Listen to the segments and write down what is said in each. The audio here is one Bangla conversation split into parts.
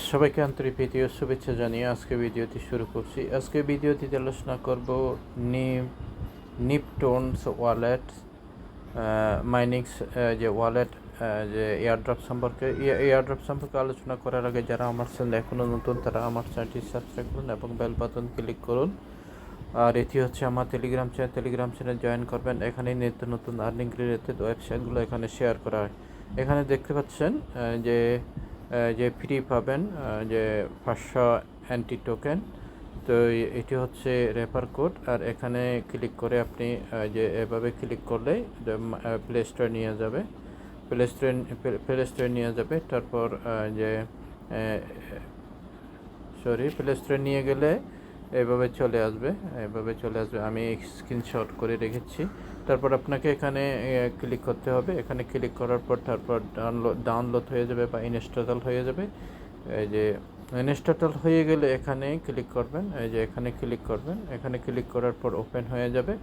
সবাইকে আন্তরিক প্রীতি ও শুভেচ্ছা জানিয়ে আজকে ভিডিওটি শুরু করছি। আজকে ভিডিওটিতে আলোচনা করব নিপটুনস ওয়ালেট মাইনিংস যে ওয়ালেট যে এয়ারড্রপ সম্পর্কে এয়ারড্রপ সম্পর্কে আলোচনা করার আগে যারা আমার চ্যানেল এখনও নতুন তারা আমার চ্যানেলটি সাবস্ক্রাইব করুন এবং বেল বাটন ক্লিক করুন। আর এটি হচ্ছে আমার টেলিগ্রাম চ্যানেল জয়েন করবেন। এখানে নিত্য নতুন আর্নিং রিলেটেড ওয়েবসাইটগুলো এখানে শেয়ার করা হয়। এখানে দেখতে পাচ্ছেন যে ফ্রি পাবেন যে 500 অ্যান্টি টোকেন। তো এটি হচ্ছে রেফার কোড। আর এখানে ক্লিক করে আপনি যে এভাবে ক্লিক করলে প্লে স্টোরে নিয়ে যাবে, প্লে স্টোরে নিয়ে যাবে। তারপর যে প্লে স্টোরে নিয়ে গেলে এভাবে চলে আসবে। আমি স্ক্রিনশট করে রেখেছি। তারপর আপনাকে এখানে ক্লিক করতে হবে। এখানে ক্লিক করার পর তারপর ডাউনলোড হয়ে যাবে বা ইনস্টল হয়ে যাবে। এই যে ইনস্টল হয়ে গেলে এখানে ক্লিক করবেন। এখানে ক্লিক করার পর ওপেন হয়ে যাবে।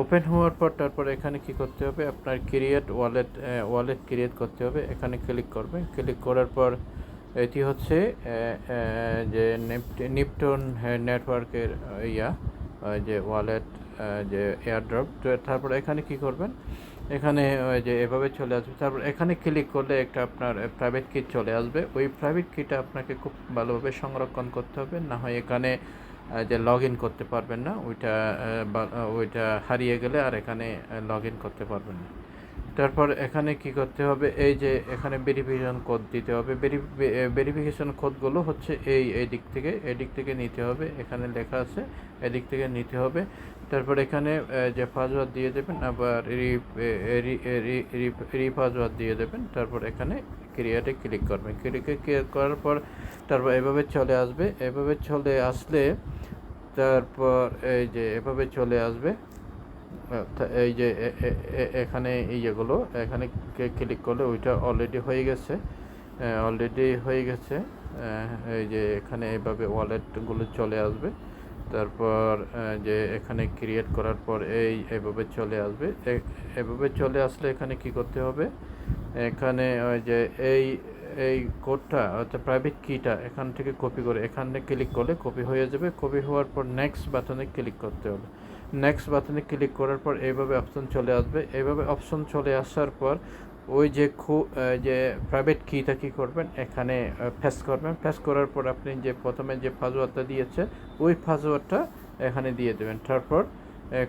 ওপেন হওয়ার পর তারপর এখানে কি করতে হবে, আপনার ক্রিয়েট ওয়ালেট ক্রিয়েট করতে হবে। এখানে ক্লিক করবেন। ক্লিক করার পর এটি হচ্ছে যে নিপটুন নেটওয়ার্কের যে ওয়ালেট যে এয়ারড্রপ। তারপর এখানে কি করবেন, এখানে যে এভাবে চলে আসবে। তারপর এখানে ক্লিক করলে একটা আপনার প্রাইভেট কি চলে আসবে। ওই প্রাইভেট কিটা আপনাকে খুব ভালোভাবে সংরক্ষণ করতে হবে, না হয় এখানে যে লগ ইন করতে পারবেন না। ওইটা হারিয়ে গেলে আর এখানে লগ ইন করতে পারবেন না। তারপর এখানে কি করতে হবে, এই যে এখানে ভেরিফিকেশন কোড দিতে হবে। ভেরিফিকেশন কোডগুলো হচ্ছে এই দিক থেকে নিতে হবে। এখানে লেখা আছে এদিক থেকে নিতে হবে। তারপর এখানে যে পাসওয়ার্ড দিয়ে দেবেন, আবার পাসওয়ার্ড দিয়ে দেবেন। তারপর এখানে ক্রিয়েটে ক্লিক করবেন। ক্লিক করার পর তারপর এভাবে চলে আসবে। এভাবে চলে আসলে তারপর এই যে এভাবে চলে আসবে। এই যে এখানে এখানে ক্লিক করলে ওইটা অলরেডি হয়ে গেছে। এই যে এখানে এভাবে ওয়ালেটগুলো চলে আসবে। তারপর যে এখানে ক্রিয়েট করার পর এভাবে চলে আসবে। এভাবে চলে আসলে এখানে কি করতে হবে, এখানে ওই যে এই কোডটা অর্থাৎ প্রাইভেট কিটা এখান থেকে কপি করে এখানে ক্লিক করলে কপি হয়ে যাবে। কপি হওয়ার পর নেক্সট বাটনে ক্লিক করতে হবে। নেক্সট বাটনে ক্লিক করার পর এইভাবে অপশন চলে আসবে। এইভাবে অপশন চলে আসার পর ওই যে প্রাইভেট কিটা কী করবেন, এখানে ফেস করার পর আপনি যে প্রথমে যে পাসওয়ার্ডটা দিয়েছেন ওই পাসওয়ার্ডটা এখানে দিয়ে দেবেন। তারপর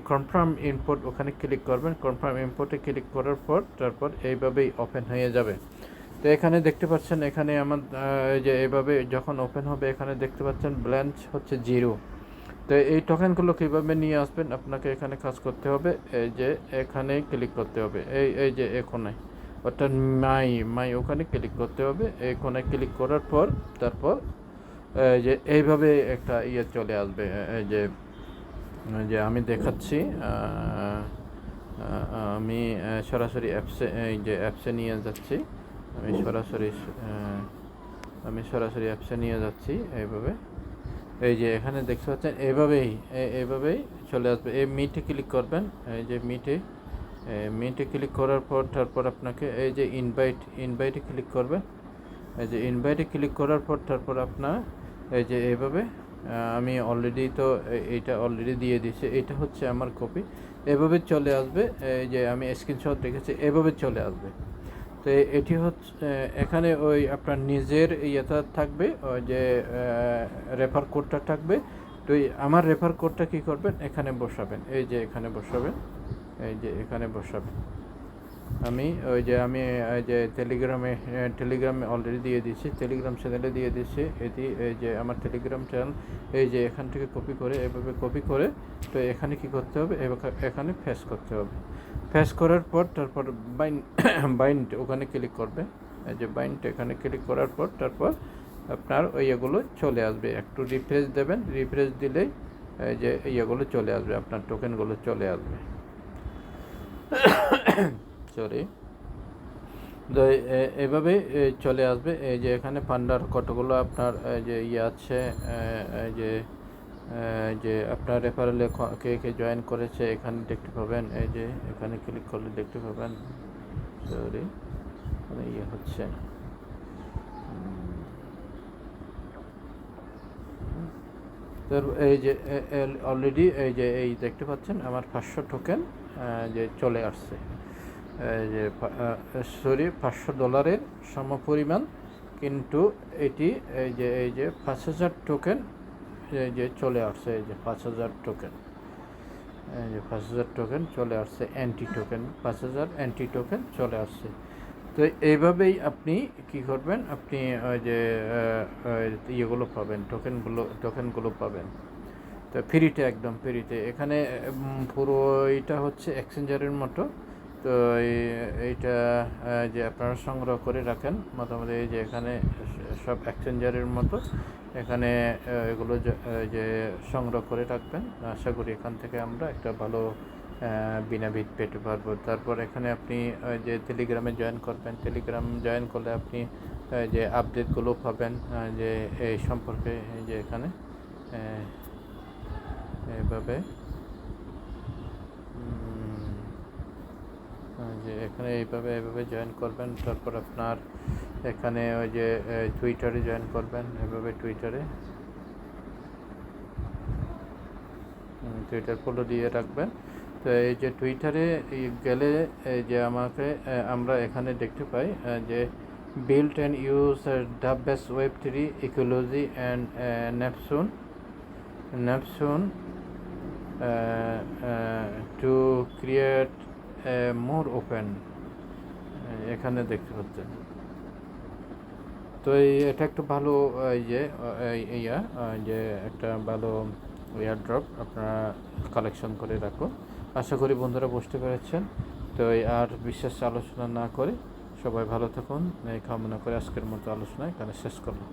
কনফার্ম ইনপুট ওখানে ক্লিক করবেন। কনফার্ম ইনপুটে ক্লিক করার পর তারপর এইভাবেই ওপেন হয়ে যাবে। তো এখানে দেখতে পাচ্ছেন, এখানে আমার যে এইভাবে যখন ওপেন হবে এখানে দেখতে পাচ্ছেন ব্যালেন্স হচ্ছে 0। তো এই টোকেনগুলো কীভাবে নিয়ে আসবেন, আপনাকে এখানে কাজ করতে হবে। এই যে এখানে ক্লিক করতে হবে, এই যে এখানে অর্থাৎ মাই ওখানে ক্লিক করতে হবে। এখানে ক্লিক করার পর তারপর যে এইভাবে একটা চলে আসবে। এই যে আমি দেখাচ্ছি, আমি সরাসরি অ্যাপসে নিয়ে যাচ্ছি। আমি সরাসরি অ্যাপসে নিয়ে যাচ্ছি। এইভাবে এই যে এখানে দেখতে পাচ্ছেন এইভাবেই চলে আসবে। এই মিটে ক্লিক করবেন। এই যে মিটে ক্লিক করার পর তারপর আপনাকে এই যে ইনভাইটে ক্লিক করবেন। এই যে ইনভাইটে ক্লিক করার পর তারপর আপনার এই যে এইভাবে আমি এইটা অলরেডি দিয়ে দিয়েছি। এটা হচ্ছে আমার কপি। এভাবে চলে আসবে। এই যে আমি স্ক্রিনশট রেখেছি, এভাবে চলে আসবে। তো এটি হচ্ছে এখানে ওই আপনার নিজের ইয়েটা থাকবে, ওই যে রেফার কোডটা থাকবে। তো আমার রেফার কোডটা কী করবেন, এখানে বসাবেন। এই যে এখানে বসাবেন। আমি ওই যে টেলিগ্রামে অলরেডি দিয়ে দিয়েছি, টেলিগ্রাম চ্যানেলে দিয়ে দিয়েছি। এই যে আমার টেলিগ্রাম চ্যানেল, এই যে এখান থেকে এভাবে কপি করে তো এখানে কি করতে হবে, এখানে ফেস করতে হবে। ফেস করার পর তারপর বাইন্ড ওখানে ক্লিক করবে। এই যে বাইন্ড এখানে ক্লিক করার পর তারপর আপনার এগুলো চলে আসবে। একটু রিফ্রেশ দেবেন, রিফ্রেশ দিলেই এই যে এগুলো চলে আসবে, আপনার টোকেনগুলো চলে আসবে। সরি, তো এভাবে চলে আসবে। এই যে এখানে ফান্ডার কতগুলো আপনার যে আছে, যে আপনার রেফারেলে কে জয়েন করেছে এখানে দেখতে পাবেন। এই যে এখানে ক্লিক করলে দেখতে পাবেন। সরি, হচ্ছে তো এই যে অলরেডি এই যে এই দেখতে পাচ্ছেন আমার 500 টোকেন যে চলে আসছে, যে সরি $500 সমপরিমাণ, কিন্তু এটি এই যে 5000 টোকেন এই যে চলে আসছে, এই যে 5000 টোকেন, এই যে 5000 টোকেন চলে আসছে, অ্যান্টি টোকেন 5000 অ্যান্টি টোকেন চলে আসছে। তো এইভাবেই আপনি কি করবেন, আপনি ওই যে ইয়েগুলো পাবেন, টোকেনগুলো পাবেন। তো ফ্রিতে, একদম ফ্রিতে। এখানে পুরো এইটা হচ্ছে এক্সচেঞ্জারের মতো। তো এইটা যে আপনারা সংগ্রহ করে রাখেন মোটামুটি, এই যে এখানে সব এক্সচেঞ্জারের মতো এখানে এগুলো যে সংগ্রহ করে রাখবেন। আশা করি এখান থেকে আমরা একটা ভালো বেনিফিট পেতে পারবো। তারপর এখানে আপনি যে টেলিগ্রামে জয়েন করবেন, টেলিগ্রাম জয়েন করলে আপনি যে আপডেটগুলো পাবেন যে এই সম্পর্কে, যে এখানে এইভাবে যে এখানে এইভাবে জয়েন করবেন। তারপর আপনার এখানে ওই যে টুইটারে জয়েন করবেন, এভাবে টুইটার ফলো দিয়ে রাখবেন। তো এই যে টুইটারে গেলে এই যে আমরা এখানে দেখতে পাই যে build and use the best Web3 ecology and Neptune to create more open, এখানে দেখতে পাচ্ছেন। তো এটা একটা ভালো যে একটা ভালো এয়ারড্রপ আপনারা কালেকশন করে রাখুন। আশা করি বন্ধুরা বুঝতে পেরেছেন। তো আর বিশেষ আলোচনা না করে সবাই ভালো থাকুন এই কামনা করে আজকের মতো আলোচনা এখানে শেষ করলাম।